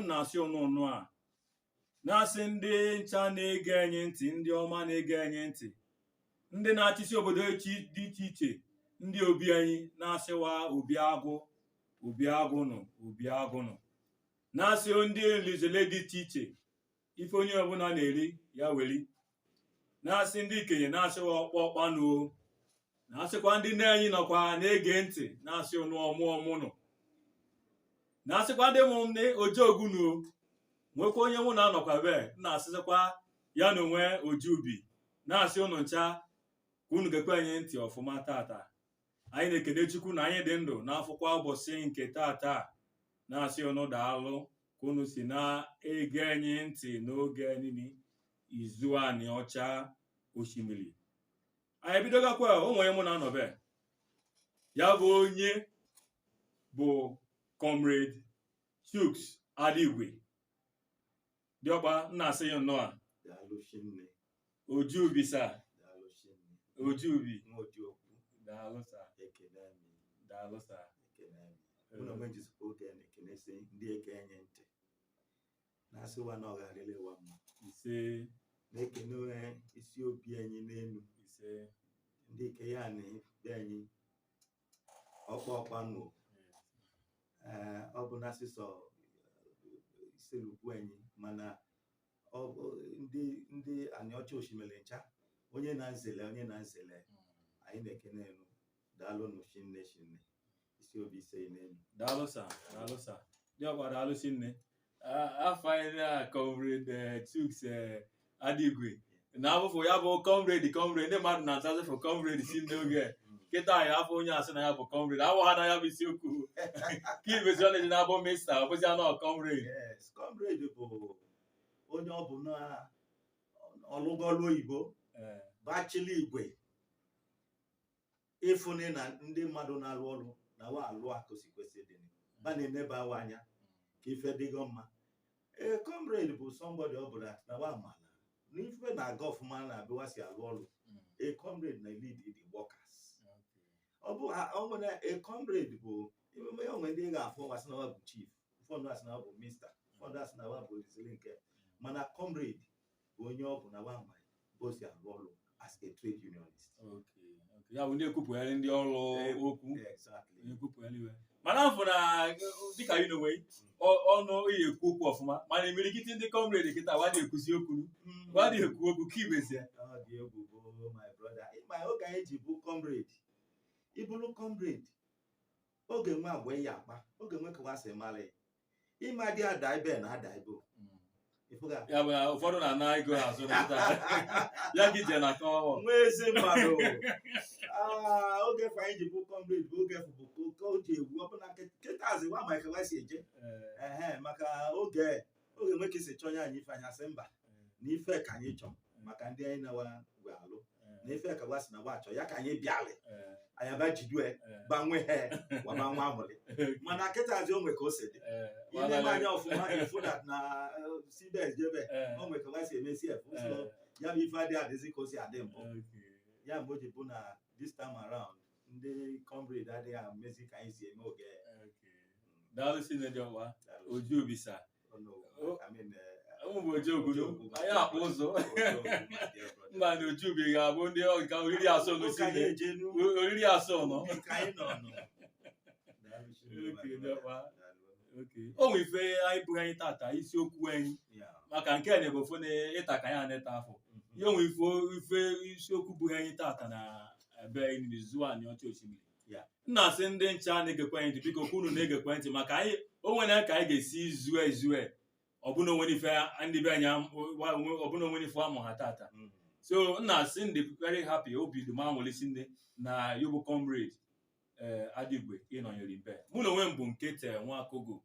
na-asị ụnụ a na-asị ndị ncha na-ege anyị ntị, ndị ọma na-ege anyị ntị, ndị na-achịsi obodo dị iche iche, ndị obi anyị na-asịwa obi agụnụ na-asị ndị nlizele dị iche iche ife onye ọbụla na-eri ya weli, na-asị ndị ikenye na-asịwa ọkpanụ, na-asịkwa ndị nne anyị nọkwa na-ege ntị na-asị ụnụ ọmụnụ, na-asịkwa ndị mụ nne ojeogunu nwekwa onye mụ na-anọkwa be na-asịsịkwa ya na onwe ojubi na-asị ụnụ ncha ka unu gekwe anyị ntị ọfụma tata. Anyị na-ekene Chukwu na anyị dị ndụ n'afọkwa ụbọchị nke tata, na-asị ụnụ daalụ ka unu si na-ege anyị ntị n'oge niile izu anyị ọcha osimiri. Anyị bidogakwa onwe mụ na-anọbe ya bụ onye bụ Comrade Chude Adigwe diọkpa, na-asị ya nnọọ ojubi sa ojubi daalụ sa daalụ sa. ndị ekenye ntị na-asịwa na ọ ga-adịlewa mma ise, na-ekene isi obi anyị n'elu ise, ndị ike ya na be anyị ọkpanụ ọ bụ na asịsọ iselukwu anyị, mana ndị anyị ọcha osimiri ncha onye na-nzele anyị na-ekene elu. Daalụ n'oshinne isi obi ise n'elu. Daalụ sa daalụ sa diọkpa, daalụ shinne. Afọ anyị na Comrade Chude Adigwe na abụfụ ya bụ comrade ndị mmadụ na-azazịfụ comrade si n'oge kịta anyị afọ onye asị na ya bụ comrade awụ ha na ya bụ isiokwu ka ibezi ọ na-eji na-abụ mista ọ bụzi anọ comrade. Yes, comrade bụ onye ọ bụ na ọlụgọlụ oyibo bachili igwe ịfụnị na ndị mmadụ na-alụ ọrụ na wa alụ akụsi kwesị dị ba na-eneba awa anya ka ife dịgo mma. Comrade bụ somebody ọ bụla na wa amala n'ife na-aga ọfụma na-abịa si alụ ọrụ. Comrade na lead the workers. Ọ bụ onwere comrade bụ emume onwe ndị ga-afụ wasị na wa bụ chief, ụfọdụ asị na wa bụ mista, ụfọdụ asị na wa bụ ezili nke, mana comrade bụ onye ọ bụ na wa ma bụ si alụ ọrụ as a trade unionist. Ya bụ ndị ekwupụgharị ndị ọrụ okwu ekwupụgharị. Mana afọ na dịka ị n'onwe ọnụ ihe ekwu okwu ọfụma, mana imirikiti ndị comrade kịta wadị ekwuzi okwu wadị ekwu okwu ka ibezie. Ọ dị egwu bụ my brother. Ịma oge anyị ji bụ comrade, ịbụrụ comrade oge nwa agwa ya akpa, oge nwe kawasị mara ịma dị ada ibe na ada ibe. Ya bụ na ụfọdụ na-ana ego azụ ya gị je na akọwa Nwaezimmadu oge fa anyị ji bụ comrade bụ oge bụ ka o ji egwu ọbụla nkịta azịwa ma ikewa si eje maka oge nwoke si chọọ anyị ife anyị asị mba na ife ka anyị chọọ maka ndị anyị na-awa wee alụ na ife ka wa si na wa achọ ya ka anyị bịalị anyị aba jidue gbanwe waba nwa ahụrị, mana nkịta azị onwe ka o si dị ile anya ọfụma ifu na sibes jebe onwe ka wa si emesi efu ya bụ ife adị adịzi ka o si adị mbụ. Ya mgbe o ji bụ na this time around ndị comrade adịghị amezi ka anyị si eme oge. Daalụ Sinediọwa ojubi sa ụmụ bụ ojuogudu anyị akpụ ụzọ mba na ojubi ga-abụ ndị ọga oriri asọ oriri asọ nọ. O nwe ife anyị bụghị anyị tata isiokwu anyị maka nke a na-ebe ofu na ịta ka anyị aneta afọ ihe onwe ife isiokwu bụghị anyị tata na ebe n'izu anyị ọcha osimiri. Nna asị ndị ncha na-egekwe anyị ntị biko unu na-egekwe ntị maka anyị onwere ka anyị ga-esi zue ọbụna onwere ife ndị be anyị ọbụna onwere ife amụ ha tata. So nna asị ndị very happy obi dị m anwụlisi nne na yobu Comrade Adigwe ịnọnyere mbe mụ na onwe m bụ Nkete Nwakogo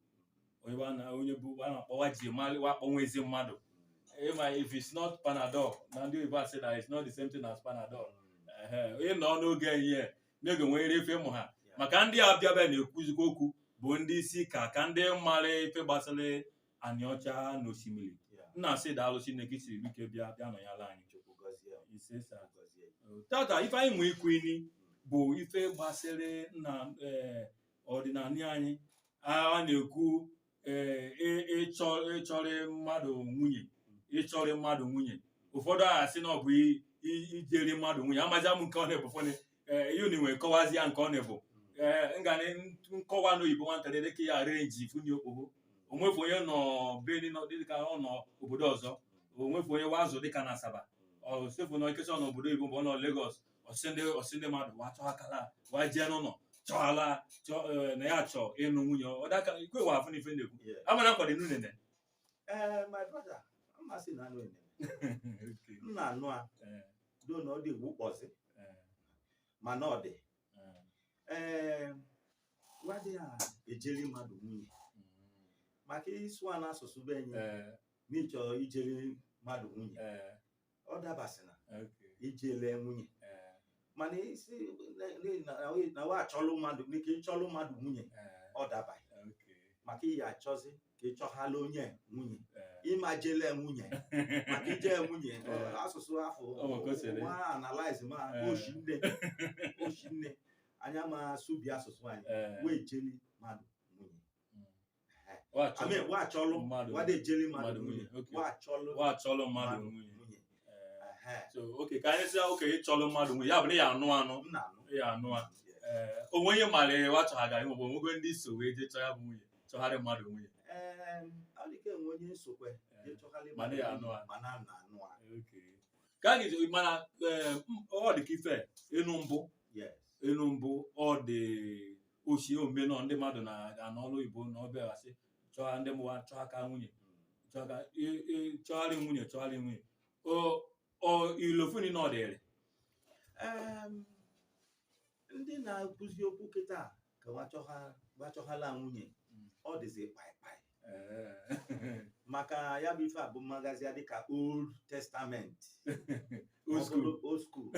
onye bụ na-akpọwa ji wakpọ Nwaezimmadu. If it's not Panadol, na ndị Igbo say that it's not the same thing as Panadol. Ị nọ n'oge ihe n'oge nwere ife mụ ha maka ndị abịaba na-ekwuzikwa okwu bụ ndị isi ka ndị mara ife gbasara anyị ọcha n'osimiri. Nna asị daalụ Chineke siri ike bịa nọnyala anyị. Tata ife anyị nwee ikwu ini bụ ife gbasara na ọdịnala anyị a na-ekwu ịchọrị mmadụ nwunye ịchọrị mmadụ nwunye ụfọdụ asị na ọ bụ ijeri mmadụ nwunye amaja m nke ọ na-ebu fọnị ihe nwere kọwazi ya nke ọ na-ebu ngana nkọwa n'oyibo nwatakịrị dịka ya arenji funye okpogho onwefu onye nọ Benin dịka ọ nọ obodo ọzọ onwefu onye wazụ dịka na Asaba osefu na ikecha ọ n'obodo oyibo mgbe ọ nọ Lagos ọsị ndị mmadụ wachọakala wajee n'ụlọ chọala na ya chọọ ịnụ nwunye ọdaka ikwe wa afụ n'ife na-ekwu amana nkwado inu nene my brother amasị na anụ ene m na-anụ a do na ọ dị igwu kpọzi mana ọ dị wadị a ejeri mmadụ nwunye maka ịsụ a n'asụsụ be enyi n'ịchọ ijeri mmadụ nwunye ọ dabasịna ijele nwunye mana isi na wa achọlụ mmadụ n'ike ịchọlụ mmadụ nwunye ọ dabaghị maka iyi achọzi ka ịchọhala onye nwunye ịmajele nwunye maka ije nwunye asụsụ afọ nwa analize ma oshinne anya ma subi asụsụ anyị wee jeli mmadụ nwunye wa achọlụ wade ejeli mmadụ nwunye wa achọlụ mmadụ nwunye so okay ka anyị sị okay ịchọlụ mmadụ nwunye ya bụ na ya anụ ya anụ onwe onye mara wa chọghagara maọbụ onwego ndị so wee jee chọọ ya bụ nwunye chọgharị mmadụ nwunye ọ dịka enwe onye nsokwe mana ya anụ okay ka anyị mana ọ dị ka ife enu mbụ ọ dị ochie omume nọ ndị mmadụ na-anọ ọrụ oyibo na ọbịa asị chọọ ndị mụwa chọọ aka nwunye chọgharị nwunye ilofuni na ọ dịrị ndị na-akụzi okwu kịta ka gbachọghala nwunye ọ dịzi kpaịkpaị maka ya bụ ife abụ magazia dịka Old Testament old school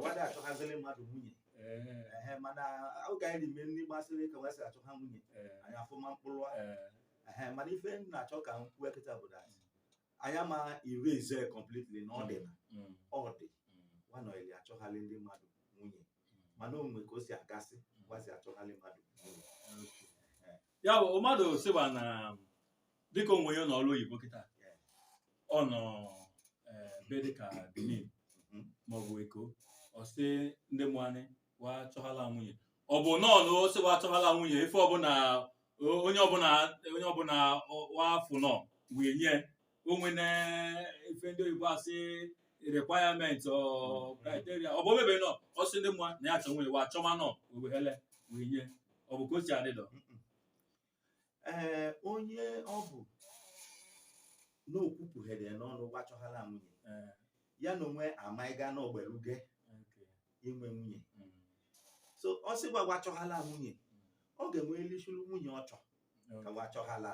wada achọghazili mmadụ nwunye mana oge anyị n'ime ndị gbasịrị ka wesị achọha nwunye anyị afụma mkpụrụ mana ife na-achọ ka m kwuo kịta bụ dat anyị ma erase completely na ọ dị wanọili achọghali ndị mmadụ nwunye mana onwe ka o si agasị gwazi achọghali mmadụ nwunye ya bụ mmadụ sịba na dịka onwe ya n'ọrụ oyibo kịta ọ nọ be dịka Benin maọbụ Eko ọ sị ndị mụanị wa chọghala nwunye ọ bụ nọọnụ o sị wa chọghala nwunye ife ọbụla onye ọbụla wafụ nọ wee nye onwe na ife ndị oyibo asị requirement criteria ọ bụ omebe nọ ọ sị ndị mụa na ya chọ nwunye wa chọma nọ weghele wee nye ọ bụ ka o si adịdọ onye ọ bụ n'okwupụghere n'ọnụ gbachọghala nwunye ya na onwe amaiga n'ogberuge inwe nwunye so ọ sịgwa gbachọghala nwunye ọ ga-enwe elishuru nwunye ọ chọ ka gbachọghala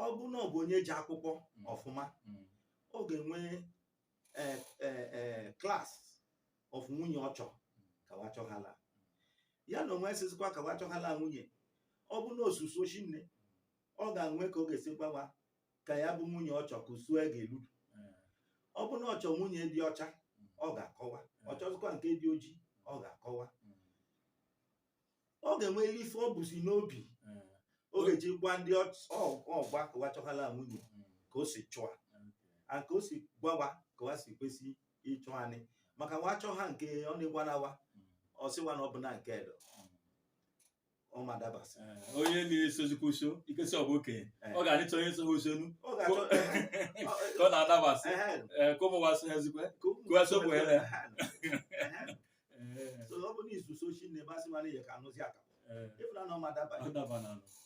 ọ bụ na ọ bụ onye ji akwụkwọ ọfụma ọ ga-enwe klas of nwunye ọ chọ ka gbachọghala ya na onwe esizikwa ka gbachọghala nwunye ọ bụ na osusu oshinne ọ ga-enwe ka ọ ga-esi gbawa ka ya bụ nwunye ọchọ ka usue ga-eludu ọ bụ na ọchọ nwunye dị ọcha ọ ga-akọwa ọ chọzikwa nke dị ojii ọ ga-akọwa ọ ga-enwe ife ọ bụzi n'obi ọ ga-eji gwa ndị ọgba ka wachọghala nwunye ka o si chụa ka o si gwawa ka wa si kwesị ịchụ anyị maka wachọ ha nke ọ na-egwanawa ọ sịwa na ọ bụ na nke edo onye na-esozikwa uso ikesi ọ bụ okenye ọ ga-adịcha onye nsogbu usonu ka ọ na-adabasị ka ụmụwasị hazikwe kụwasogbu hele ọ bụ na izuso chi na-ebasị mana ihe ka anụzi akapụ ịfụna na ọma daba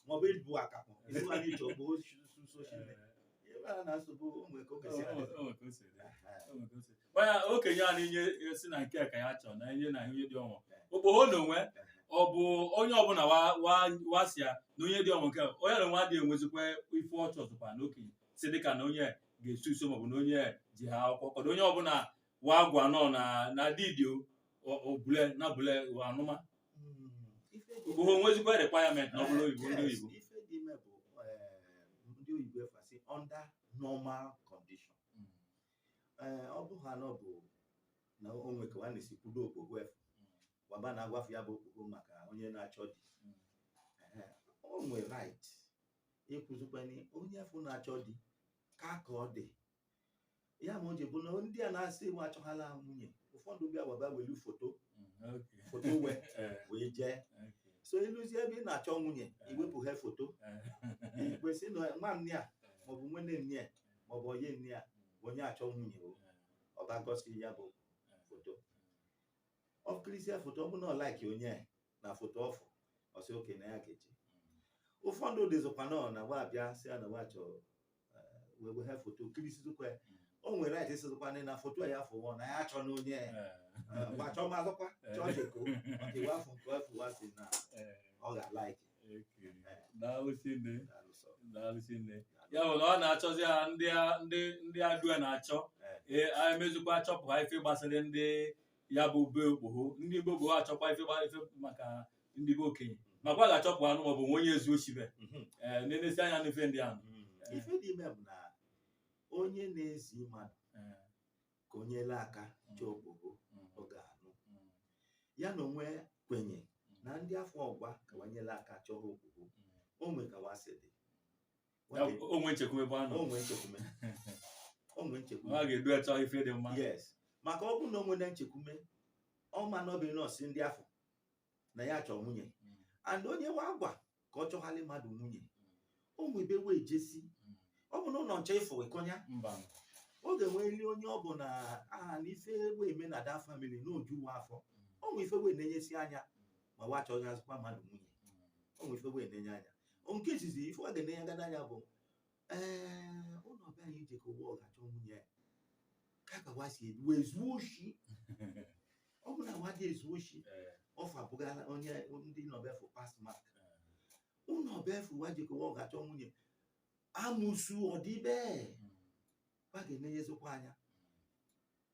maọbụ ịbụ akapụ ịsịmana iche ọ bụ suso chi na nsogbu onwe ka manya okenye a na-enye si na nke ka ya chọọ na ihe na ihe dị ọnwụ okpogho na onwe ọ bụ onye ọbụla wasịa na onye dị ọnwụ nke onye na nwa dị enwezikwa ife ọ chọzụkwa na okenye si dịka na onye ga-esu uso maọbụ na onye ji ha akwụkwọ kọdụ onye ọbụla wa gwa nọ na didio obule na bule anụma okpogho nwezikwa requirement na ọbụla oyibo ndị oyibo ife dị ime bụ ndị oyibo efasi under normal condition ọ bụ ha na ọ bụ na onwe ka nwanne si kwudo okpogho efu waba na-agwafu ya bụ okpogho maka onye na-achọ di o nwere right ekwuzikweni onye afọ na-achọ di ka ọ dị ya ma o ji bụ na ndị a na-asị iwe achọghala nwunye ụfọdụ bịa waba welu foto wee jee so ịlụzie ebe ị na-achọ nwunye iwepụghị foto ikwesị na nwa nne a maọbụ nwanne nne a maọbụ onye nne a onye achọ nwunye ọ ga-agosi ya bụ foto ọkirisia foto ọ bụ na ọ laiki onye na foto ọfụ ọsị oke na ya ga-eji ụfọdụ dịzikwa na wa abịa si ya na wa chọrọ wee foto kirisizikwa o nwere right ịsịzikwa na foto ya afọ na ya achọ na onye ma chọọ mazụkwa chọọ cheko ọkịwa afọ nke afọ wa si na ọ ga-alaiki ya bụ na ọ na-achọzi ha ndị adua na-achọ emezukwa achọpụ ha ife gbasara ndị ya bụ be okpogho ndị be okpogho achọkwa ife maka ndị be okenye makwa ga-achọpụ anụ maọbụ onye ezu ochibe na-enesi anya n'ife ndị ahụ ife dị ime bụ na onye na-ezi mmadụ ka onye ele aka chọọ okpogho ọ ga-anụ ya na onwe kwenye na ndị afọ ọgwa ka wanyela aka chọọ okpogho onwe ka wasị dị onwe nchekwume bụ anụ onwe nchekwume ọ ga-edu achọ ife dị mma yes maka ọ bụrụ na onwe na nchekwume ọma n'obi nọọsụ ndị afọ na ya chọọ nwunye and onye wa gwa ka ọ chọghalị mmadụ nwunye onwe ebe wee jesi ọ bụ na ụlọ nche ịfụ ịkọnya ọ ga-enweli onye ọ bụ na aha na ife wee eme na da famili n'oju nwa afọ onwe ife wee na-enyesi anya ma wa chọọ ya azụkwa mmadụ nwunye onwe ife wee na-enye anya nke izizi ife ọ ga-enye gada anya bụ ụlọ ọbịa anyị ije ka ụwa ọ ga-achọ nwunye ka ka wa si edu ezuo oshi ọ bụ na wa dị ezuo oshi ọfa bụgara onye ndị nọbefu pas mak ụlọ ọbịafu wa ji ka ụwa ọ ga-achọ nwunye amụsu ọdịbe wa ga-enenyezikwa anya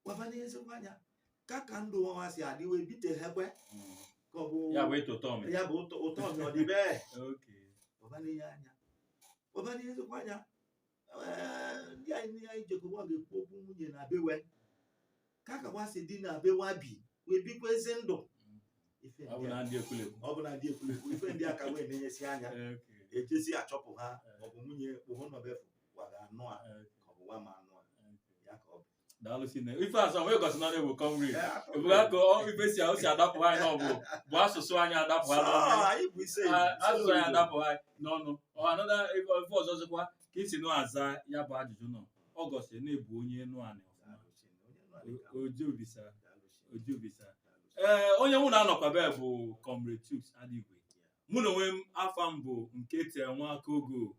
waba nenyezikwa anya ka ndụ ọnwa si adịwe biteghekwe ka ọ bụ ya bụ ụtọ ọdịbe ọba na-enye anya ọba na-ezekwa anya ndị anyị jekọba ga-ekwu okwu nwunye na bewe ka wasị dị na bewa bi wee bikwa ezi ndụ ọ bụ na ndị ekwulekwu ife ndị aka wee na-enyesi anya ejezi achọpụ ha maọbụ nwunye kpụhụ nọbefu waga anụ a ka ọ bụ wa ma anụ a ya ka ọ bụ ife asọ wee gosi na bụ Comrade ebuga ka ife si adapụ anyị n'ọbụ bụ asụsụ anyị adapụ ha asụsụ anyị adapụ anyị n'ọnụ ọhanada ife ọzọ zikwa ka isi nụ aza ya bụ ajụjụ nọ ọ gosiri na ebu onye nụ anị ojiobisa onye mụ na-anọkwabe bụ Comrade Chude Adigwe mụ na onwe m afọ m bụ nke tere nwa aka ogo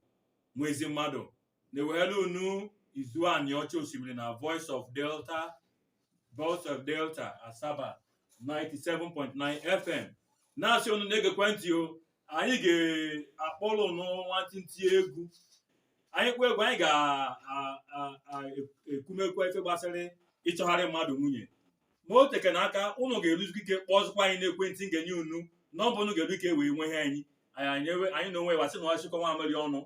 Nwaezimmadu na-ewere unu izu anị ọcha osimiri na Voice of Delta Asaba 97.9 FM na-asị unu na-egekwe ntị o anyị ga-akpọrọ unu nwantịntị egwu anyị kpọọ egwu anyị ga-ekumekwa ife gbasara ịchọgharị mmadụ nwunye ma o teke n'aka ụnụ ga-eruzikwa ike kpọzụkwa anyị n'ekwentị ngenye unu nọmba unu ga-eru ike wee nwe ihe anyị na onwe wasị na ọchịkọ nwa amịrị ọnụ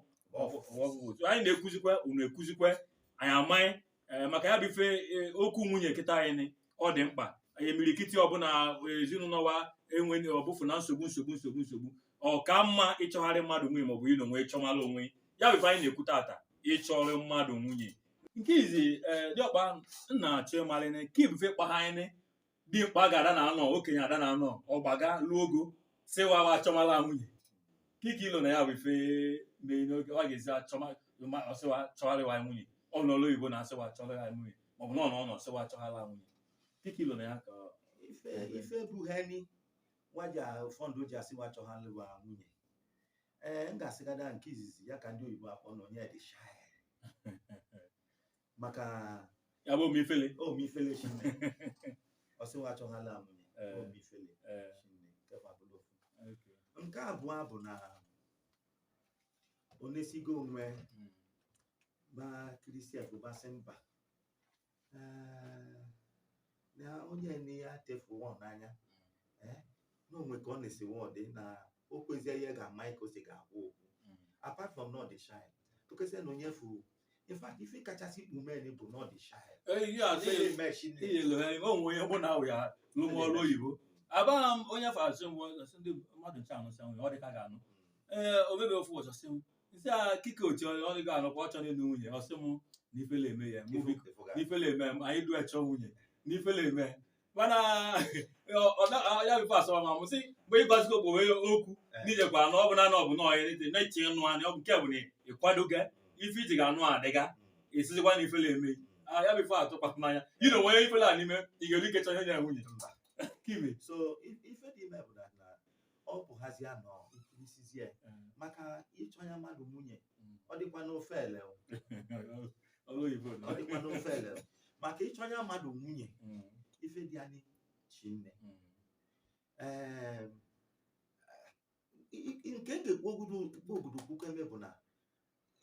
anyị na-ekuzikwe unu ekuzikwe anyị amaghị maka ya bụ ife okwu nwunye nkịta anyị ọ dị mkpa anyị emirikiti ọbụla ezinụlọ wa enwe ọbụfụ na nsogbu ọ ka mma ịchọgharị mmadụ nwunye maọbụ ịnọ onwe ịchọmara onwe ya bụ ife anyị na-ekwu tata ịchọrọ mmadụ nwunye nke izi dịọkpa nna achọ ịmalị ka ibufe kpagha anyị dị mkpa ga-ada na anọ okenye ada na anọ ọgbaga lụọ ogo sịwawa achọmala nwunye kike ilo na ya bụ ife mee n'oge ọ ga-ezi ọsịwa chọgharịwa nwunye ọ bụ n'ọlụ oyibo na-asịwa chọgharịwa nwunye maọbụ na ọ nọ ọsịwa chọgharịwa nwunye kike ilo na ya ka ife buheni waja ụfọdụ ji asịwa chọgharịwa nwunye m ga-asịgada nke izizi ya ka ndị oyibo akpọ na onye dị shy maka ya bụ omifele chinne ọsịwa chọgharịwa nwunye omifele chinne nke abụọ bụ na onesigo onwe ba Kristian bụ basị mba na onye ne ya tefu wọn n'anya na onwe ka ọ na-esi wọdị na o kwezie ihe ga-ama ka o si ga-agwa okwu apart from not the shy tụkesịa na onye furu in fact ife kachasị kpumen bụ not the shy onwe bụ na ya lụmọrụ oyibo abagha m onye afọ asị ndị mmadụ nche anụsị nwunye ọ dị ka ga-anụ obebe ofu ọzọ sị isi a kike ochi ọ ga anọkwa ọchọ n'elu nwunye ọsị m n'ifele eme ya mụ biko n'ifele eme anyị du echọ nwunye n'ifele eme mana ya bifo asọrọ ma mụsị mgbe ịgọzikọ okporo okwu n'ijekwa na ọ bụ na ọ bụ na ọya na-eche ịnụ anị ọ bụ nke bụ na ịkwadoga ife iji ga-anụ adịga esizikwa na ifele eme ya bifo atụkpatụ n'anya ị na onwe ifele a n'ime ị ga-eri ike chọ nye nwunye kiwe so ife dị ime bụ na ọ bụ hazi anọ ikirisizie maka ịchọnya mmadụ nwunye ọ dịkwa n'ofe ele ọ dịkwa n'ofe ele maka ịchọnya mmadụ nwunye ife dị anyị chinne nke ga-ekwu ogudukwu eme bụ na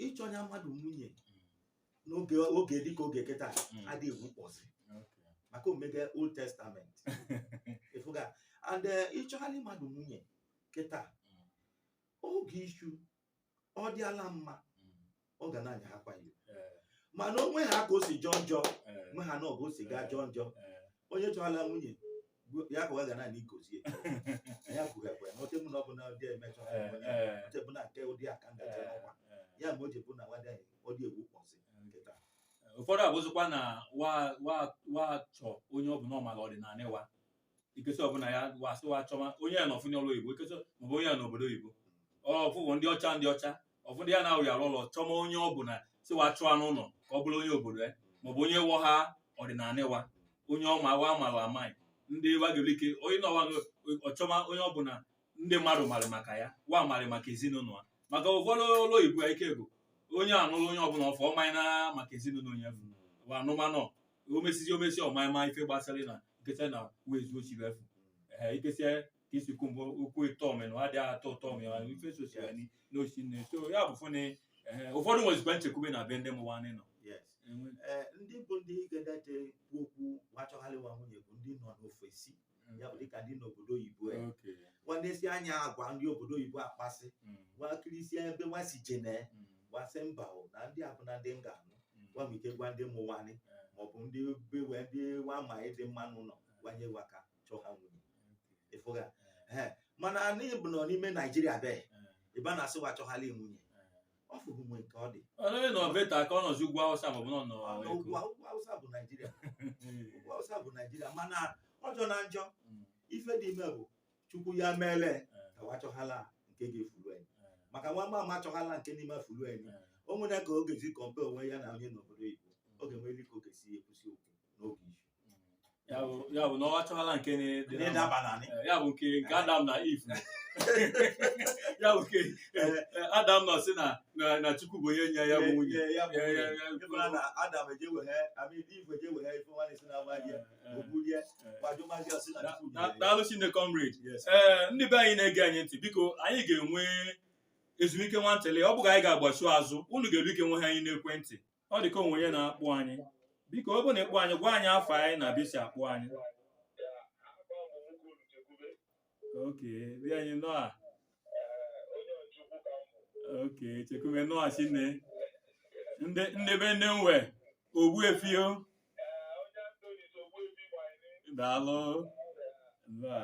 ịchọnya mmadụ nwunye n'oge dịka oge kịta adịghị egwukpọzi maka omega Old Testament ịfụga and ịchọgharị mmadụ nwunye kịta oge ishu ọ dịala mma ọ ga na-anya akwa iwu mana onwe ha ka o si jọọ njọ nwe ha na ọgụ o si gaa jọọ njọ onye chọhala nwunye ya ka ga na ikozie ya kwughekwe na ote mụ na ọ bụ na dị emechọ ote bụ na nke ụdị aka ngaji n'ọkwa ya ma o ji bụ na ọ dị egwu kpọzi nkịta ụfọdụ abụzikwa na wa chọ onye ọbụla ọmala ọdịnala wa ikesi ọbụla ya wasị wa chọma onye ya nọfụ n'ụlọ oyibo ikesi maọbụ onye ya n'obodo oyibo ọfụfụ ndị ọcha ọfụdụ ya na-awụ ya ụlọ chọma onye ọbụla si wa chụọ n'ụlọ ka ọ bụrụ onye obodo ya maọbụ onye wọ ha ọdịnala wa onye ọma wa amala amaghị ndị wagere ike onye nọwa ọchọma onye ọbụla ndị mmadụ marị maka ya wa marị maka ezinụlọ ha maka ụfọdụ ụlọ oyibo ya ike bụ onye anụrụ onye ọbụla ọfọ ọmanye na maka ezinụlọ onye bụ anụmanụ omesi ọmanyema ife gbasara na nkesa na wezu ochibefu ikesie ka isi kwumbo okwu ịtọ omenụ adịghị atọ ụtọ omenụ ife sosial n'ochi nne so ya bụ fụni ụfọdụ nwezikwa nchekwube na be ndị mụwanị nọ ndị bụ ndị ga-edeje okwu gbachọgharịwa nwunye bụ ndị nọ n'ofesi ya bụ dịka ndị n'obodo oyibo nwanesi anya agwa ndị obodo oyibo akpasị gwakirisie ebe nwa si jene gwasị mba na ndị abụ na ndị nga-anụ gwa m ike gwa ndị mụwanị maọbụ ndị bewe ndị wama ịdị mma n'ụlọ gwanye waka chọọ ha nwunye ịfụga mana anyị bụ nọ n'ime Naijiria be ịba na-asị wachọgharị nwunye ọ fụrụ nwe nke ọ dị nọ beta ka ọ nọzi ugwu Awụsa maọbụ ugwu Awụsa bụ Naijiria ugwu Awụsa bụ Naijiria mana ọjọọ na njọ ife dị ime bụ Chukwu ya meele ka wachọghala nke ga-efuru anyị maka nwa mama achọghala nke n'ime furu anyị o nwere ka oge zi kọmpe onwe ya na onye n'obodo Igbo oge nwere ka oge si ekwusi okwu n'oge izu ya bụ na ọ achọghala nke ya bụ nke Adam na Eve ya bụ nke Adam nọ sị na Chukwu bụ onye nye ya bụ nwunye na Adam ejeweghe Eve ejeweghe ife nwanne si na nwa ya obulie kwadomazi ọsị na Chukwu daalụ Chineke Comrade ndị be anyị na-ege anyị ntị biko anyị ga-enwe ezumike nwantịlị ọ bụghị anyị ga-agbachu azụ unu ga-eru ike nwe ha anyị n'ekwentị ọ dị ka onwe onye na-akpụ anyị biko ọ bụ na ịkpụ anyị gwa anyị afọ anyị na bisi akpụ anyị oke dị anyị nọa oke Chekwube nọa Chinne ndị be nne nwe ogbu efio daalụ nọa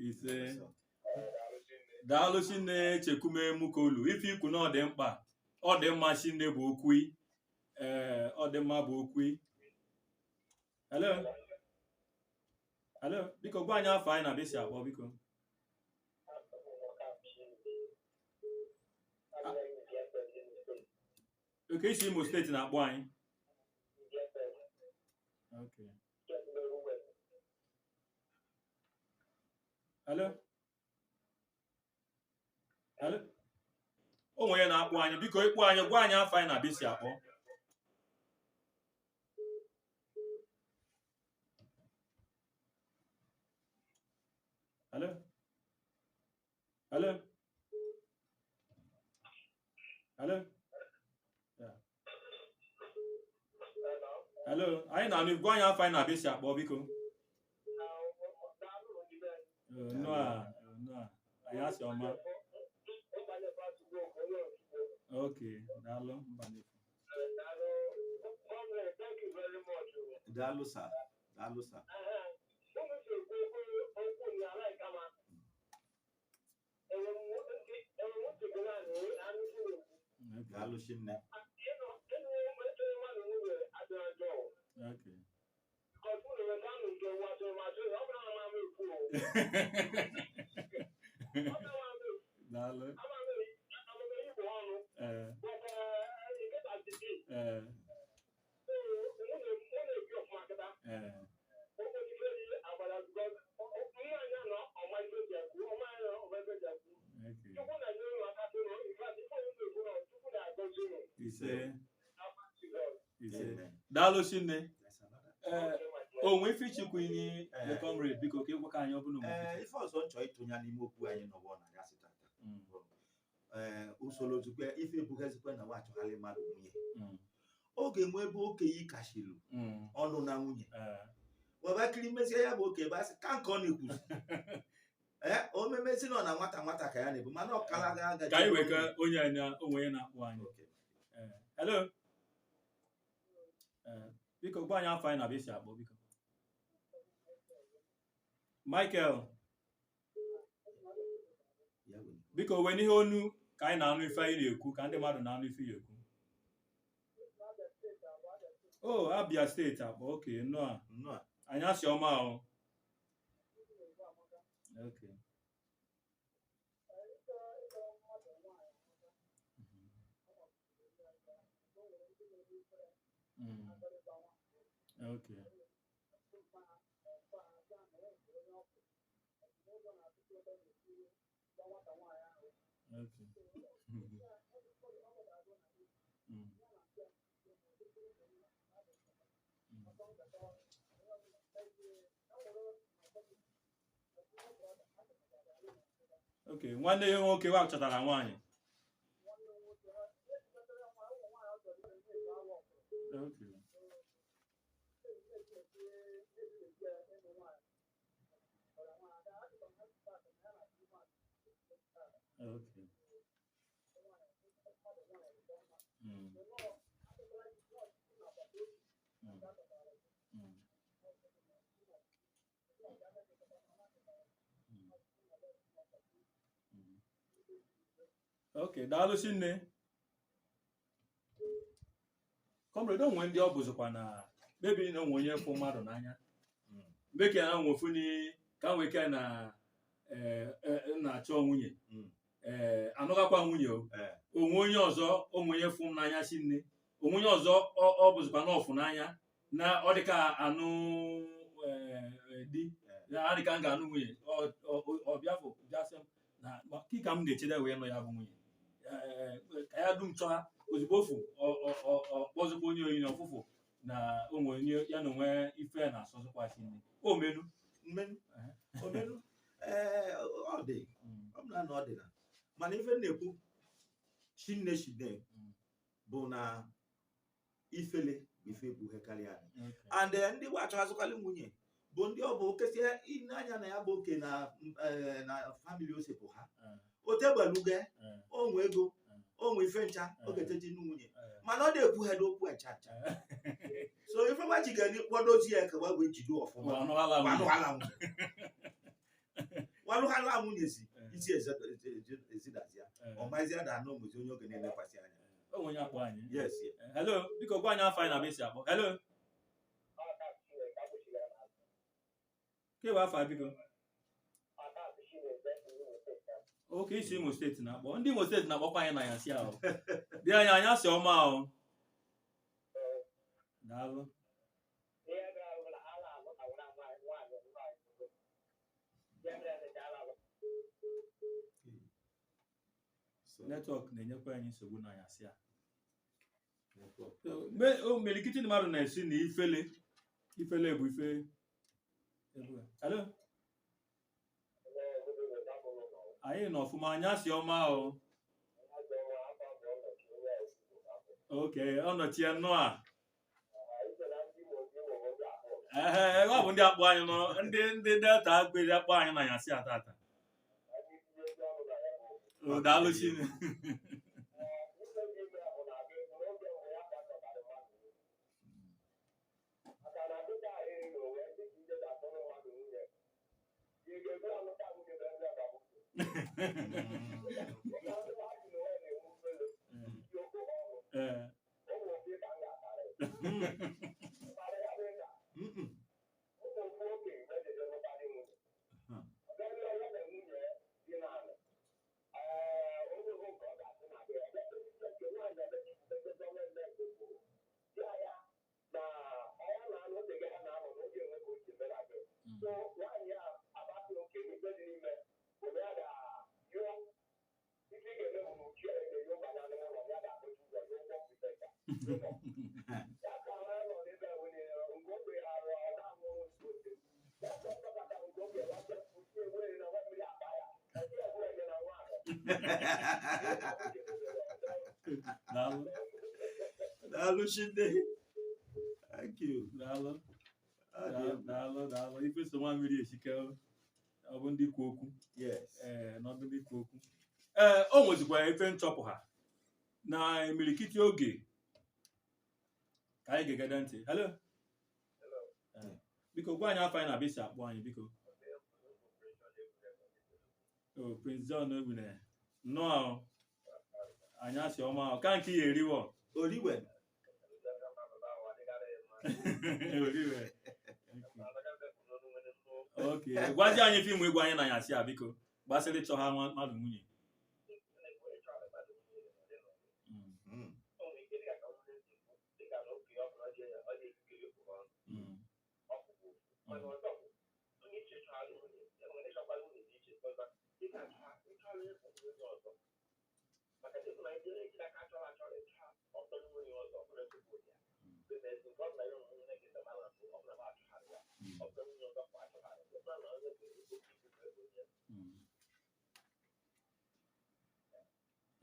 ise daalụ Chinne chekume mukolu ife ikwu na ọ dị mkpa ọ dị mma Chinne bụ okwu ọ dị mma bụ okwu. Hello biko gwa anyị afọ anyị na bisi akpọ biko. Oke isi Imo steeti na-akpọ anyị. Okay. Hello o nwere na-akpọ anyị biko ịkpọ anyị gwa anyị afọ anyị na bisi akpọ. Hello anyị na-anụ gwa anyị afọ anyị na bisi akpọ biko. No anyị asị ọma. Okay, daalụ Mbanefu. Daalụ sir. Daalụ sir. Daalụ Chinne. Daalụ. Daalụ Chinne. Onwe ife chukwu ni the comrade biko ka ịgwa ka anyị ọbụla ife ọzọ nchọ ịtụnya n'ime okwu anyị n'ọgbọ na ya sị tata. Usoro ozugbo ife ebughezikwe na wachọghalị mmadụ nwunye. Oge nwe ebe okenye kashilu ọnụ na nwunye. Wabakiri mezie ya bụ oke basị ka nke ọ na-ekwuzi. O memezi nọ na nwata ka ya na-ebu mana ọ kala aga. Ka anyị weka onye anya onwe ya na-akpọ anyị. Hello. Biko gwa anyị afọ anyị na bisi akpọ biko. Michael. Biko wee n'ihe onu ka anyị na-anụ ife anyị na-ekwu ka ndị mmadụ na-anụ ife ya ekwu. Oh, Abia steeti akpọ. Okay, nnọọ. Anyị asị ọma ahụ. Okay. Okay. Okay, nwanne ya nwoke wa chọtara nwaanyị. Okay. Okay. Okay, daalụ Chinne. Comrade onwe ndị ọ bụzikwa na maybe na onwe onye fụ mmadụ n'anya. Mbeke na nwofu ni ka nweke na na-achọ nwunye. Anụgakwa nwunye o. Onwe onye ọzọ onwe onye fụ n'anya Chinne. Onwe onye ọzọ ọ bụzikwa na ọfụ n'anya na ọ dịka anụ di na adịka nga anụ nwunye. Ọ bịafụ bịasị na kika m na-echede wee nọ ya bụ nwunye. Ka ya dum chọha ozugbo ofu kpọzikwa onye oyi na ọfụfụ na onwe onye ya na onwe ife na asọzikwa Chinne. Omenu ọ dị ọ bụla na ọ dị na mana ife na-ekwu Chinne bụ na ifele ife bughekarị anyị and ndị wachọghazịkwalị nwunye bụ ndị ọ bụ okesi ịnanya na ya bụ oke na famili osepụ ha otegbaluge onwe ego onwe ife ncha ogeteji nwunye mana ọ na-ekwu ha n'okwu ncha so ife majiga kpọdozi ya ka wee jide ọfụma walụhala nwunye si isi ezidazi ya ọmazi ada anọ mụzi onye oge na-elekwasị anya onye akpọ anyị yes hello biko gwa anyị afọ anyị na besi akpọ hello kewa afọ biko oke isi Imo steeti na-akpọ ndị Imo steeti na-akpọkwa anyị na ya si ahụ dị anyị anya si ọma ahụ daalụ netwọk na-enyekwa anyị nsogbu na ya si a omelikiti mmadụ na-esi na ifele bụ ife hello anyị nọ ọfụma anya si ọma ahụ oke ọnọchie nnụ a ọ bụ ndị akpọ anyị nọ ndị delta agberi akpọ anyị na ya si atata daalụ chi daalụ Chide thank you daalụ ife so nwa mmiri esike ọ bụ ndị kwu okwu yes n'ọdụ ndị kwu okwu o nwezikwa ife nchọpụ ha na imirikiti oge ka anyị ga-egede ntị hello biko gwa anyị afọ anyị na-abịa isi akpọ anyị biko Prince John Ogbune nnọọ anyị asị ọma ahụ ka nke ya eriwo oriwe oke gwazi anyị fim egwu anyị na ya si a biko gbasịrị ịchọ ha mmadụ nwunye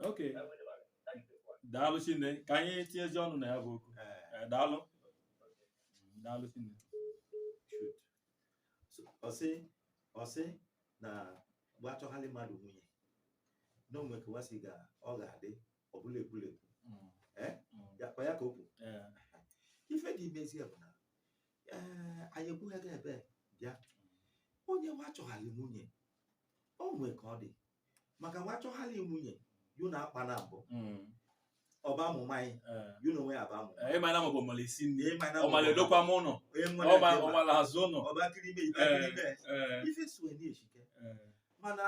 Okay. Daalụ Chine ka anyị tinyezi ọnụ na ya bụ okwu. Daalụ. Daalụ Chine. Ọsị na gbachọghali mmadụ nwunye n'onwe ka wasi ọ ga-adị ọbụla ekwurekwu ya ka okwu ife dị imezie bụ na anyị ekwughị ebe bịa onye nwachọghali nwunye onwe ka ọ dị maka nwachọghali nwunye yu na-akpa na mbụ ọba amụma anyị yu na onwe aba amụma ịmana m bụ malisi ọmaledokwa m ụnọ ọmala azụ ụnọ ọbakiribe ife suwe na-eshike mana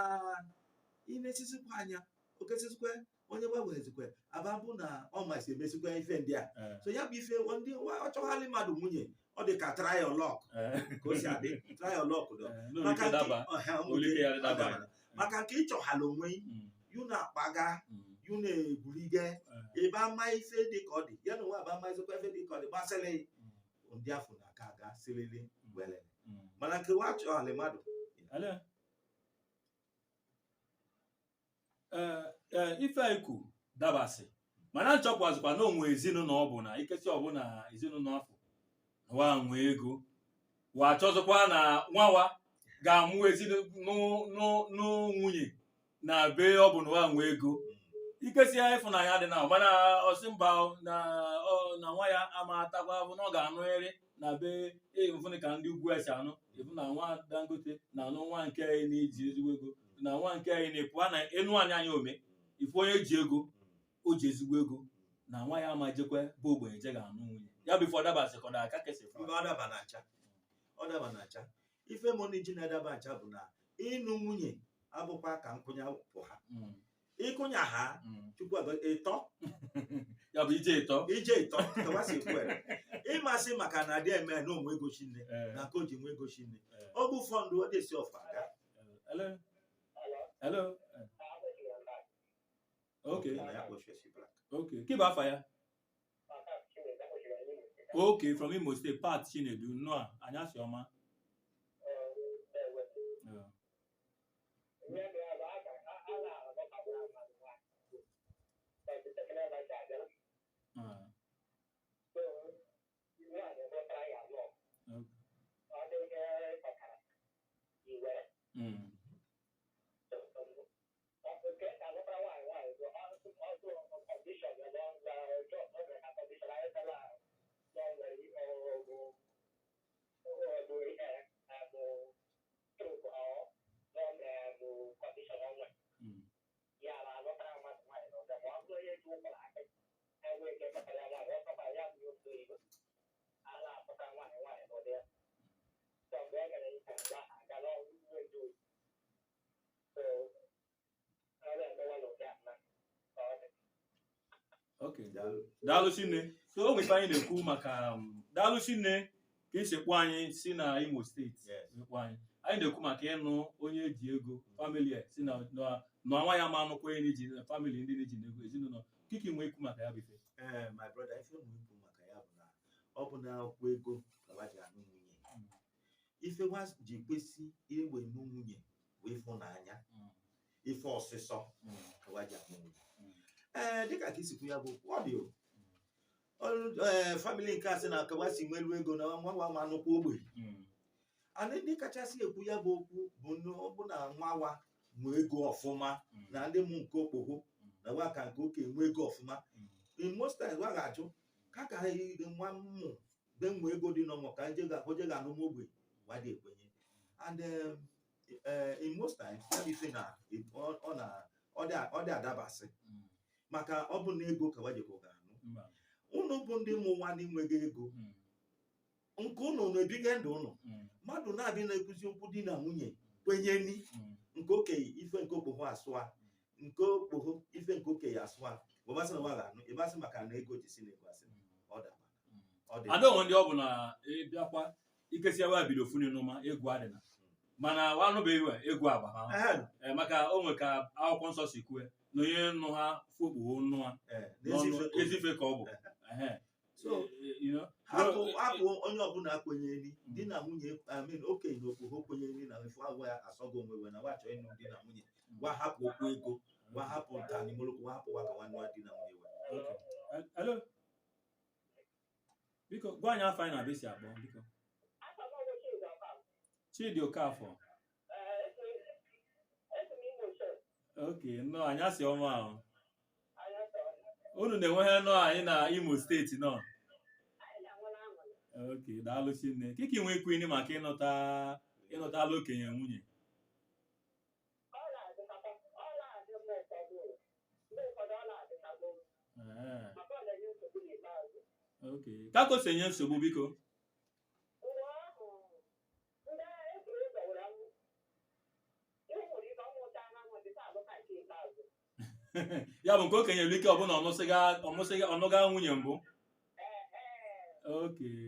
imesisikwa anya okesisikwe onye gbanwezikwe ababụ na ọ masị emesikwa ife ndị a so ya bụ ife ndị ọchọghali mmadụ nwunye ọ dị ka trial lock ka o si adị trial lock maka nke ịchọghala onwe yu na-akpaga yu na-egwurige ebe ama ife dị ka ọ dị ya na onwe aba ama izikwa ife dị ka ọ dị gbasịrị ndị afọ na aka aga sirili wele mana nke nwa achọghali mmadụ ife ikwu dabasị mana nchọpụazikwa na onwe ezinụlọ ọ bụ na ikesi ọbụla ezinụlọ afọ wa nwe ego wa chọzikwa na nwawa ga-amụ nwunye na be ọ bụ na wa nwe ego ikesi ya ịfụnanya dị na mana ọsị mba na nwa ya amatakwa bụ na ọ ga-anụrịrị na be mfụnị ka ndị ugwu esi anụ ebu na nwa Dangote na anụ nwa nke na-eji ezigbo ego na nwa nke anyị na-epụ na enu anya ome ife onye ji ego o ji ezigbo ego na nwa ya ama jekwe bụ ogbenye je ga-anụ nwunye ya bụ ife ọdaba sekọnda aka kesị ọ daba na-acha ife mọni ji na-adaba acha bụ na ịnụ nwunye abụkwa ka nkụnya pụ ha ịkụnya ha chukwu ịtọ ya bụ ije ịtọ kawasị kwere ịmasị maka na adị eme na onwe ego chinne na ka o ji nwe ego chinne ọ bụ fọndụ ọ dịsi ọfa aga hello okay okay keep afa ya okay from Imo State part Chinedu no anyasi ọma Okay, daalụ Chinne. So o nwere anyị na-ekwu maka daalụ Chinne ka esi kpọọ anyị si na Imo steeti kpọọ anyị na-ekwu maka ịnụ onye ji ego famili si na nwa ya ma anụkwa onye ji famili ndị na-eji ego ezinụlọ kiki nwe ekwu maka ya bụ ife my brother ife nwe ikwu maka ya bụ na ọ bụ na akwụkwọ ego ka wa ji anụ nwunye ife wa ji kwesị iwe nụ nwunye bụ ịfụnanya ife ọsịsọ ka wa ji anụ nwunye dịka ka isikwu ya bụ ọdịo famili nke asị na akawa si nwelu ego na nwa nwa nnukwu ogbenye ana ndị kachasị ekwu ya bụ okwu bụ na nwawa nwe ego ọfụma na ndị mụ nke okpogho na waka nke oke nwe ego ọfụma in most times wa ga-ajụ ka ka nwa mmụ be nwe ego dị n'ọmụ ka oje ga anụ ogbenye wadị ekwenye and in most times ya ife na ọ dị adabasị maka ọ bụ na ego ka wajekọ ga-anụ unu bụ ndị mụ nwa ndị nweghị ego nke unu na-ebiga ndụ unu mmadụ na-abị na-ekwuzi okwu di na nwunye kwenye ni nke okenye ife nke okpogho asụa nke okpogho ife nke okenye asụa gbasị na wa ga-anụ ịbasị maka na ego ji si na ego asị ada onwe ndị ọ bụ na ịbịakwa ikesi ya bido funu n'ụma egwu adịna mana wanụbeghị egwu agba maka o nwe ka akwụkwọ nsọ si kwue na onye nụ ha fokpogho nụ ha ezife ka ọ bụ hapụ onye ọbụla kwenyere di na nwunye okenye na okpogho kwenyere na ife agwa ya asọgo onwe na wachọ ịnụ di na nwunye gwa hapụ okwu ego gwa hapụ ntanimoloko hapụ waka nwanne di na nwunye hello biko gwa anyị afọ anyị na-abịa si abụọ biko Chidi Okafọ okay no anyasị ọma ahụ unu na-enweghị nọ anyị na Imo steeti nọ okay daalụ Chinne kiki nwe kwini maka ịnụtala okenye nwunye okay ka ka o si enye nsogbu biko ya bụ nke okenye elu ike ọbụna ọnụga nwunye mbụ okay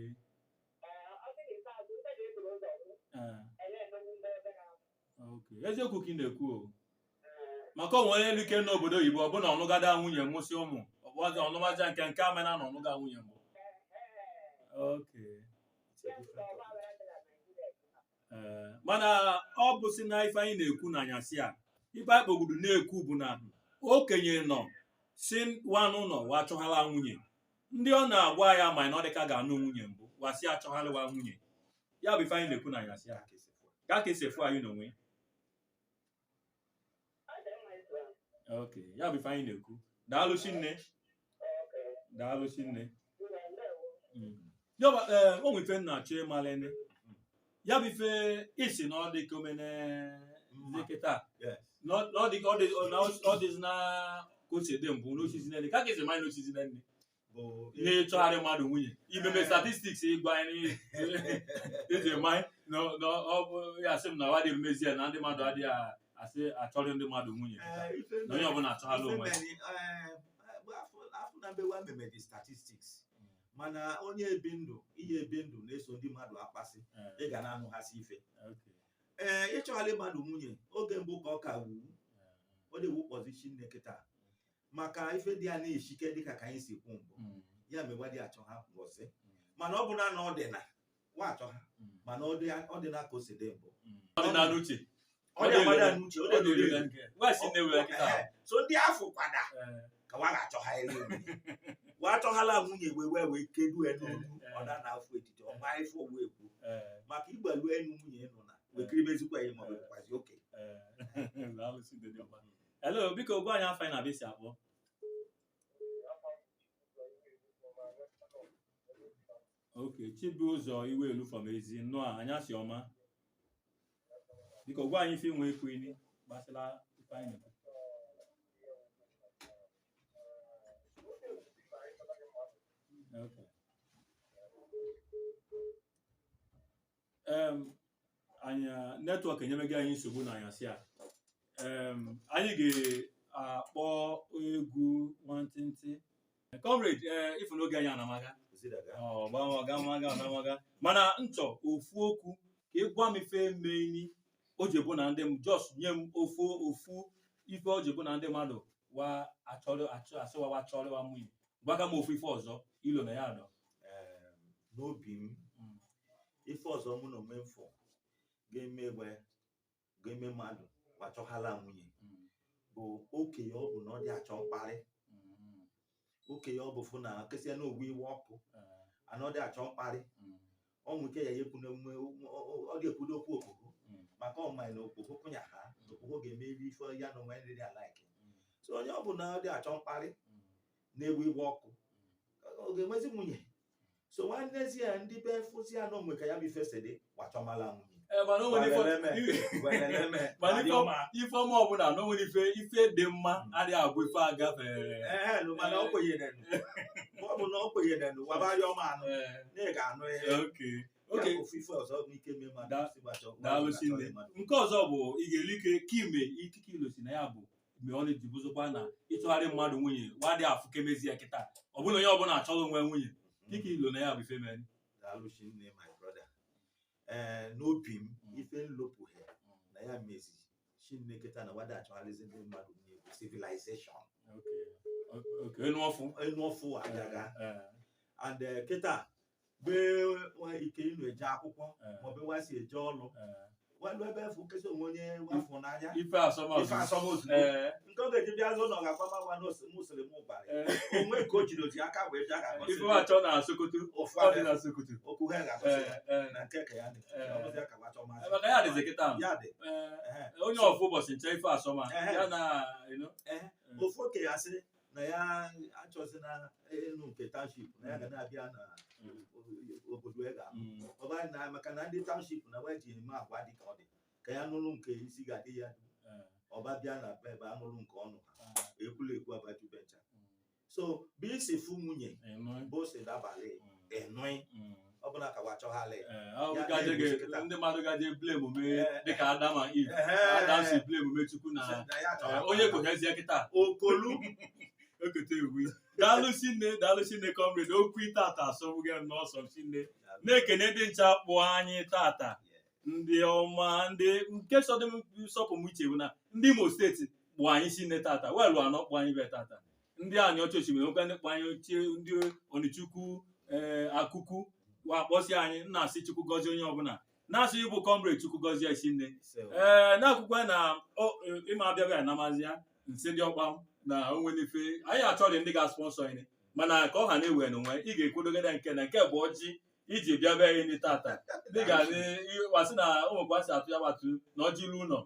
eziokwu ka ị na-ekwu o maka onwe onye elu ike n'obodo oyibo ọbụna ọnụgada nwunye nwụsị ụmụ ọbụzi ọnụmaja nke amena na ọnụga nwunye mbụ okay mana ọ bụ si na ife anyị na-ekwu na anyasị a ife anyị kpogbudu na-ekwu bụ na okenye nọ si wanụ nọ wa achọghala nwunye ndị ọ na-agwa ya ma na ọ dịka ga-anụ nwunye mbụ wasị achọghalịwa nwunye ya bụ ife anyị na-ekwu na anyasị a ka ka esi efu anyị n'onwe okay ya bụ ife anyị na-ekwu daalụ Chinne daalụ Chinne o nwe ife na-achọ ịmalene ya bụ ife isi na ọ dị ka omene ndị kịta all this na coach dem bụ n'osisi nene ka kesi mai n'osisi nene n'ịchọgharị mmadụ nwunye imeme statistics ịgwa anyị eze mai na ọ bụ ya sị m na wadị mezie na ndị mmadụ adịghị asị achọrọ ndị mmadụ nwunye na onye ọbụla achọghala onwe afọ na mbewa meme dị statistics mana onye ebi ndụ ihe ebi ndụ na-eso ndị mmadụ akpasị ị ga na-anụghasị ife ịchọghala mmadụ nwunye oge mbụ ka ọ ka wu ọ dị wu position nekịta maka ife dị a na-eshike dịka ka anyị si kwu mbụ ya mewa dị achọ ha ngọzi mana ọ bụ na ọ dị na wa achọ ha mana ọ dị na ka o si dị mbụ ọ dị na n'uche so ndị afọ kwada ka wa ga-achọ ha elu wa achọghala nwunye wee kedu n'olu ọ da na afọ etiti ọ ma ife owu ekwu maka igbalu enu nwunye nọ na wekiri mezikwa ya ma ọ bụkwazi oke hello biko gwa anyị afọ anyị na-abịa si akpọ okay Chibuzo Iwelu from Ezi nnọọ anyasị ọma biko gwa anyị ife nwe ekwu ini gbasara ife anyị okay anyị netwọk enyemego anyị nsogbu na anyasị a anyị ga-akpọ egwu nwantịntị Comrade ifu n'oge anyị anamaga gamaga mana nchọ ofu okwu ka ị gwa m ife meni o ji bụ na ndị m just nye m ofu ife o ji bụ na ndị mmadụ wa asịwa wa chọrịwa nwunye gwaga m ofu ife ọzọ ilo na ya dọ n'obi m ife ọzọ mụ na onwe m fọ ga-eme mmadụ achọghala nwunye bụ okenye ọ bụ na ọ dị achọ mkparị okenye ọ bụ fụ na kesịa n'ogbu iwe ọkụ ana ọ dị achọ mkparị ọ nweke ya ọ ga-ekwudo okwu okpoko maka ọmanye na okpoko kụnya ha okpoko ga-emeri ife ya na onwe nrịrị alaiki so onye ọ bụ na ọ dị achọ mkparị na-egbu iwe ọkụ ọ ga-enwezi nwunye so nwanne ya ndị be fụzi ya na onwe ka ya bụ ife si dị wachọmala nwunye ife ọma ọbụla na onwere ife dị mma adịghị agwụ ife agafere mana ọ kwenyere ọ bụ na ọ kwenyere wabari ọma anụ na ị ga-anụ ihe ofufe ọzọ ike mee daalụsi nne nke ọzọ bụ ị ga-elike kime ikike ilosi na ya bụ mgbe ọ na-eji bụzokwa na ịchọgharị mmadụ nwunye wadị afụ kemezi ya kịta ọ bụla onye ọbụla achọghị onwe nwunye kike ilo na ya bụ ife mere daalụsi nne my brother n'obi m ife nlopụghị na ya mezi Chineke na wada achọghalizi ndị mmadụ nwunye bụ civilization enu ọfụ agaga and kịta bee ike ịnụ eje akwụkwọ maọbụ wasi eje ọlụ welu ebe efu nkesa onwe onye wafụ n'anya ife asọmozu nke ọ ga-eji bịa zụ na ọ ga-akwama nwa muslim gbara onwe ka o jiri oji aka wee bịa ga-agọzi ife achọ na Sokoto ọ dị na Sokoto okwu ha ga-agọzi na nke ka ya dị ọbụzi aka wachọ mazị maka ya dịzi kịta ya dị onye ọfụ ụbọchị nche ife asọma ya na ofu okenye asị na ya achọzi na enu nke township na ya ga na-abịa na obodo ega ọba na maka na ndị township na weji eme agwa dị ka ọ dị ka ya nụrụ nke isi ga-adị ya ọba bịa na ebe anụrụ nke ọnụ ekwulekwu abajubecha so bụ isi fụ nwunye bụ si dabalị enui ọbụla ka wachọghalị ndị mmadụ gaje blame mee dịka Adam and Eve Adam si blame mee Chukwu na onye kohezie kịta okolu okote iwu daalụsi nne Comrade okwu tata asọgbughị m n'ọsọ Chinne na-ekene ndị ncha kpụ anyị tata ndị ọma ndị nke sọpụ m uche bụ na ndị Imo steeti kpụ anyị Chinne tata welu anọ kpụ anyị be tata ndị anyị ọcha osimiri nwekwa ndị kpụ anyị ochie ndị Onichukwu akụkụ wakpọsi anyị na-asị Chukwu gọzie onye ọbụla na-asị ịbụ Comrade Chukwu gọzie Chinne na-akwụkwọ na ịma abịabịa namazi ya nsị ndị ọkpa na onwere ife anyị achọghị ndị ga-sponsọ anyị mana ka ọ ha na-ewe n'onwe ị ga-ekwudogada nke na nke bụ ọjị iji bịa be anyị ndị tata dị ga wasị na ụmụkwasị atụ ya gbatu na ọjị ilu ụlọ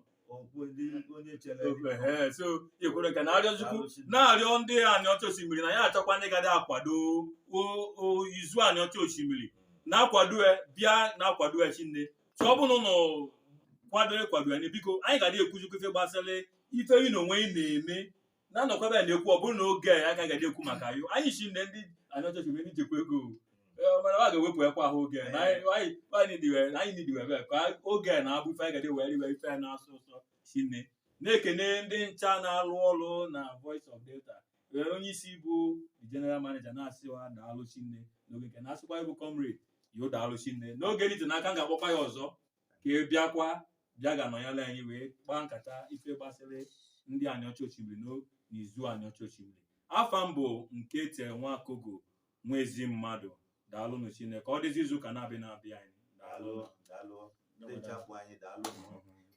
so ekwere ka na-arịọ Chukwu na-arịọ ndị anyị ọcha osimiri na ya achọkwa ndị ga-adị akwado izu anyị ọcha osimiri na-akwado bịa na-akwado Chinne so ọ bụrụ na kwado ya biko anyị ga-adị ekwuzikwa ife gbasara ife ị na onwe ị na-eme na-anọkwa ebe na-ekwu ọ bụrụ na oge a aka ga ekwu maka yo anyị shi nne ndị anọchọchi ndị jekwa ego mana ọ ga-ewepụ ekwa ahụ oge anyị nidiwe ebe ka oge na-abụ ife anyị ga were iwe ife na-asụ ụsọ chinne na-ekene ndị ncha na-alụ ọrụ na Voice of Delta were onye isi bụ general manager na-asịwa daalụ chinne n'oge nke na-asịkwa ịbụ Comrade yo daalụ chinne n'oge dị n'aka m ga-akpọkwa ya ọzọ ka ị bịa ga-anọnyere anyị wee gbaa nkata ife gbasịrị ndị Anịọcha Osimiri n'izu Anịọcha Osimiri. Afa m bụ nke tere Nwakogo Nwaezimmadu daalụ nụ Chineke ka ọ dịzi izu ụka na-abịa anyị daalụ ndị ncha bụ anyị daalụ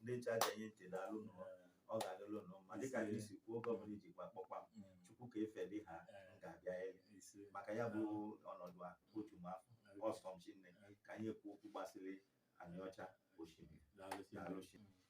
ndị ncha ga-enye ntị daalụ ọ ga-adịlụ ma dịka anyị si kwuo oge ọbụla iji kpọkwa m chukwu ka efe dị ha ga-abịa maka ya bụ ọnọdụ a otu m afọ ọsọm Chinne ka anyị ekwu okwu gbasịrị Anịọcha Osimiri daalụ Chineke